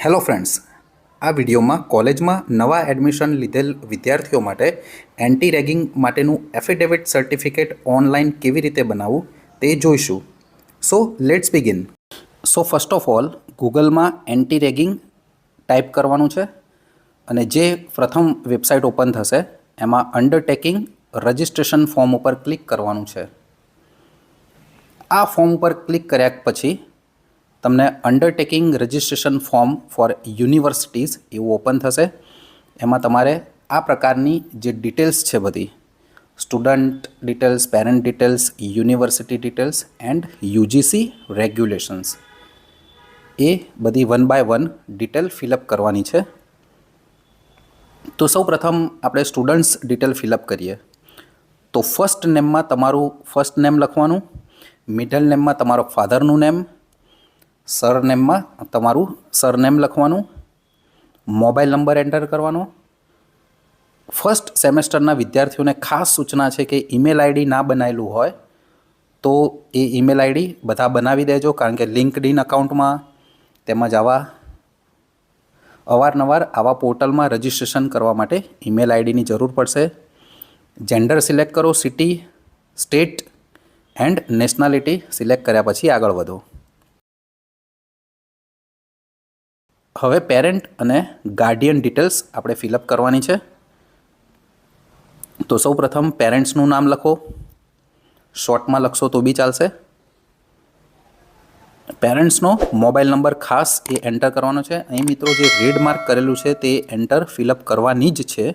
Hello friends, આ વિડીયોમાં કોલેજમાં નવા એડમિશન લીધેલ વિદ્યાર્થીઓ માટે એન્ટી રેગિંગ માટેનું એફિડેવિટ સર્ટિફિકેટ ઓનલાઈન કેવી રીતે બનાવવું તે જોઈશું. So let's begin. So first of all ગૂગલમાં એન્ટી રેગિંગ ટાઈપ કરવાનું છે અને જે પ્રથમ વેબસાઇટ ઓપન થશે એમાં અંડરટેકિંગ રજિસ્ટ્રેશન ફોર્મ ઉપર ક્લિક કરવાનું છે. આ ફોર્મ ઉપર ક્લિક કર્યા પછી તમને undertaking registration form for universities એવું ઓપન થશે. એમાં તમારે આ પ્રકારની જે ડિટેલ્સ છે બધી student details, parent details, university details and UGC regulations એ બધી one by one detail fill up કરવાની છે. તો સૌ પ્રથમ આપણે સ્ટુડન્ટ્સ ડિટેલ ફિલઅપ કરીએ. તો ફર્સ્ટ નેમમાં તમારું ફર્સ્ટ નેમ લખવાનું, મિડલ નેમમાં તમારો ફાધરનું નેમ, સરનેમમાં તમારું સરનેમ લખવાનું, મોબાઈલ નંબર એન્ટર કરવાનો. ફર્સ્ટ સેમેસ્ટરના વિદ્યાર્થીઓને ખાસ સૂચના છે કે ઈમેલ આઈડી ના બનાવેલું હોય તો એ ઈમેલ આઈડી બધા બનાવી દેજો, કારણ કે લિંક્ડઇન અકાઉન્ટમાં તેમજ અવારનવાર આવા પોર્ટલમાં રજિસ્ટ્રેશન કરવા માટે ઈમેલ આઈડીની જરૂર પડશે. જેન્ડર સિલેક્ટ કરો, city, state and nationality select કર્યા પછી આગળ વધો. હવે પેરેન્ટ અને ગાર્ડિયન ડિટેલ્સ આપણે ફિલઅપ કરવાની છે. તો સૌ પ્રથમ પેરેન્ટ્સનું નામ લખો, શોર્ટમાં લખશો તો બી ચાલશે. પેરેન્ટ્સનો મોબાઈલ નંબર ખાસ એ એન્ટર કરવાનો છે. અહીં મિત્રો જે રેડ માર્ક કરેલું છે તે એન્ટર ફિલઅપ કરવાની જ છે.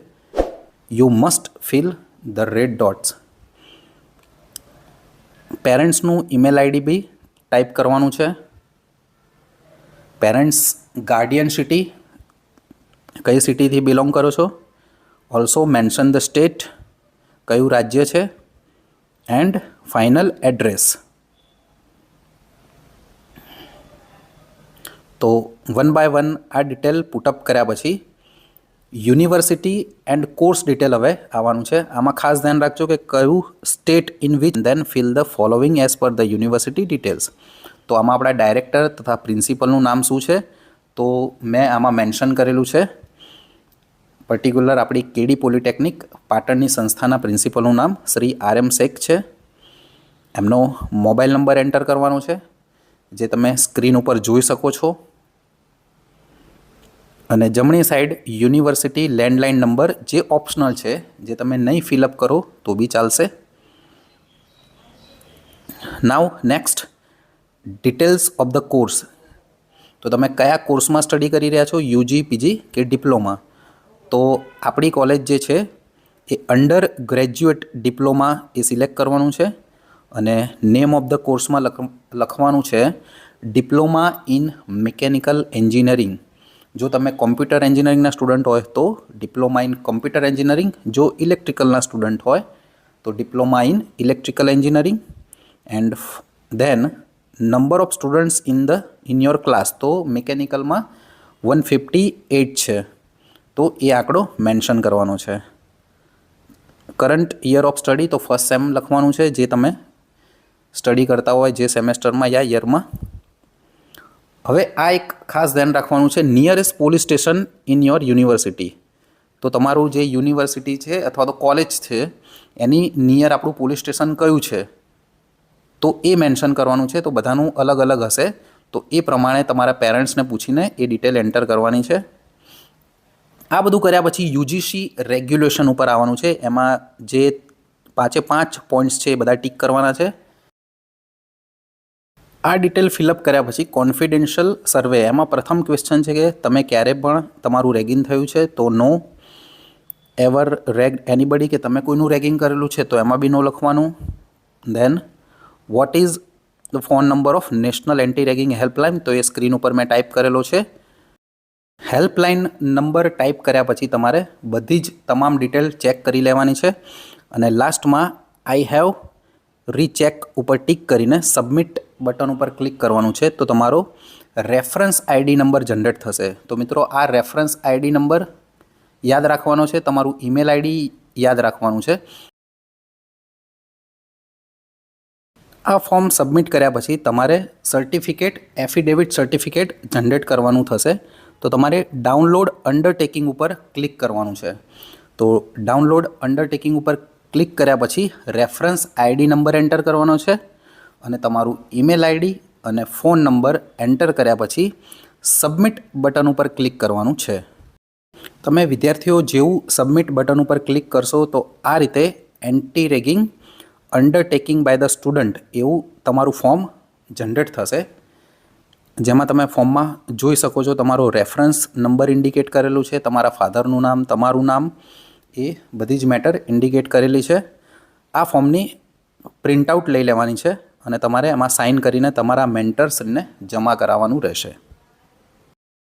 You must fill the red dots. પેરેન્ટ્સનું ઈમેલ આઈડી બી ટાઈપ કરવાનું છે. પેરેન્ટ્સ ગાર્ડિયન સિટી, કઈ સિટીથી બિલોંગ કરો છો, ઓલ્સો મેન્શન ધ સ્ટેટ, કયું રાજ્ય છે, એન્ડ ફાઇનલ એડ્રેસ. તો વન બાય વન આ ડિટેલ પુટઅપ કર્યા પછી યુનિવર્સિટી એન્ડ કોર્સ ડિટેલ હવે આવવાનું છે. આમાં ખાસ ધ્યાન રાખજો કે કયું state in which, then fill the following as per the university details. તો આમાં આપણા ડાયરેક્ટર તથા પ્રિન્સિપલનું નામ શું છે, તો મેં આમાં મેન્શન કરેલું છે. પર્ટિક્યુલર આપણી કેડી પોલિટેકનિક પાટણની સંસ્થાના પ્રિન્સિપલનું નામ શ્રી RM શેખ છે. એમનો મોબાઈલ નંબર એન્ટર કરવાનો છે જે તમે સ્ક્રીન ઉપર જોઈ શકો છો. અને જમણી સાઈડ યુનિવર્સિટી લેન્ડલાઇન નંબર જે ઓપ્શનલ છે, જે તમે નહીં ફિલઅપ કરો તો બી ચાલશે. Now next details of the course. તો તમે કયા કોર્સમાં સ્ટડી કરી રહ્યા છો, યુજી, પીજી કે ડિપ્લોમા. તો આપણી કોલેજ જે છે એ અંડર ગ્રેજ્યુએટ ડિપ્લોમા એ સિલેક્ટ કરવાનું છે અને નેમ ઓફ ધ કોર્સમાં લખવાનું છે ડિપ્લોમા ઇન મિકેનિકલ એન્જિનિયરિંગ. જો તમે કોમ્પ્યુટર એન્જિનિયરિંગના સ્ટુડન્ટ હોય તો ડિપ્લોમા ઇન કોમ્પ્યુટર એન્જિનિયરિંગ, જો ઇલેક્ટ્રિકલના સ્ટુડન્ટ હોય તો diploma in electrical engineering. And then number of students in your class, તો મિકેનિકલમાં 158 છે તો એ આંકડો મેન્શન કરવાનો છે. કરંટ યર ઓફ સ્ટડી, તો ફર્સ્ટ સેમ લખવાનું છે જે તમે સ્ટડી કરતા હોય જે સેમેસ્ટરમાં યા યરમાં. હવે આ એક ખાસ ધ્યાન રાખવાનું છે, nearest police station in your university. તો તમારું જે યુનિવર્સિટી છે અથવા તો કોલેજ છે એની નિયર આપણું પોલીસ સ્ટેશન કયું છે તો એ મેન્શન કરવાનું છે. તો બધાનું અલગ અલગ હશે, તો એ પ્રમાણે તમારા પેરેન્ટ્સને પૂછીને એ ડિટેલ એન્ટર કરવાની છે. આ બધું કર્યા પછી યુજીસી રેગ્યુલેશન ઉપર આવવાનું છે. એમાં જે 5 પોઈન્ટ્સ છે એ બધા ટીક કરવાના છે. આ ડિટેલ ફિલઅપ કર્યા પછી કોન્ફિડેન્શિયલ સર્વે, એમાં પ્રથમ ક્વેશ્ચન છે કે તમે ક્યારે પણ તમારું રેગિંગ થયું છે, તો નો. એવર રેગ એનીબડી, કે તમે કોઈનું રેગિંગ કરેલું છે તો એમાં બી નો લખવાનું. Then what is the phone number of national anti ragging helpline, તો એ સ્ક્રીન ઉપર મેં ટાઈપ કરેલો છે. હેલ્પલાઇન નંબર ટાઈપ કર્યા પછી તમારે બધી જ તમામ ડિટેલ ચેક કરી લેવાની છે અને લાસ્ટમાં આઈ હેવ રીચેક ઉપર ટિક કરીને સબમિટ બટન ઉપર ક્લિક કરવાનું છે. તો તમારો રેફરન્સ આઈડી નંબર જનરેટ થશે. તો મિત્રો આ રેફરન્સ આઈડી નંબર યાદ રાખવાનો છે, તમારું ઈમેલ આઈડી યાદ રાખવાનું છે. આ ફોર્મ સબમિટ કર્યા પછી તમારે સર્ટિફિકેટ, એફિડેવિટ સર્ટિફિકેટ જનરેટ કરવાનું થશે. તો તમારે ડાઉનલોડ અંડરટેકિંગ ઉપર ક્લિક કરવાનું છે. તો ડાઉનલોડ અંડરટેકિંગ ઉપર ક્લિક કર્યા પછી રેફરન્સ આઈડી નંબર એન્ટર કરવાનો છે અને તમારું ઈમેલ આઈડી અને ફોન નંબર એન્ટર કર્યા પછી સબમિટ બટન ઉપર ક્લિક કરવાનું છે. તમે વિદ્યાર્થીઓ જેવું સબમિટ બટન ઉપર ક્લિક કરશો તો આ રીતે anti ragging undertaking by the student એવું તમારું ફોર્મ જનરેટ થશે, જેમાં તમે ફોર્મમાં જોઈ શકો છો તમારો રેફરન્સ નંબર ઇન્ડિકેટ કરેલું છે, તમારા ફાધરનું નામ, તમારું નામ, એ બધી જ મેટર ઇન્ડિકેટ કરેલી છે. આ ફોર્મની પ્રિન્ટઆઉટ લઈ લેવાની છે અને તમારે એમાં સાઇન કરીને તમારા મેન્ટર્સને જમા કરાવવાનું રહેશે.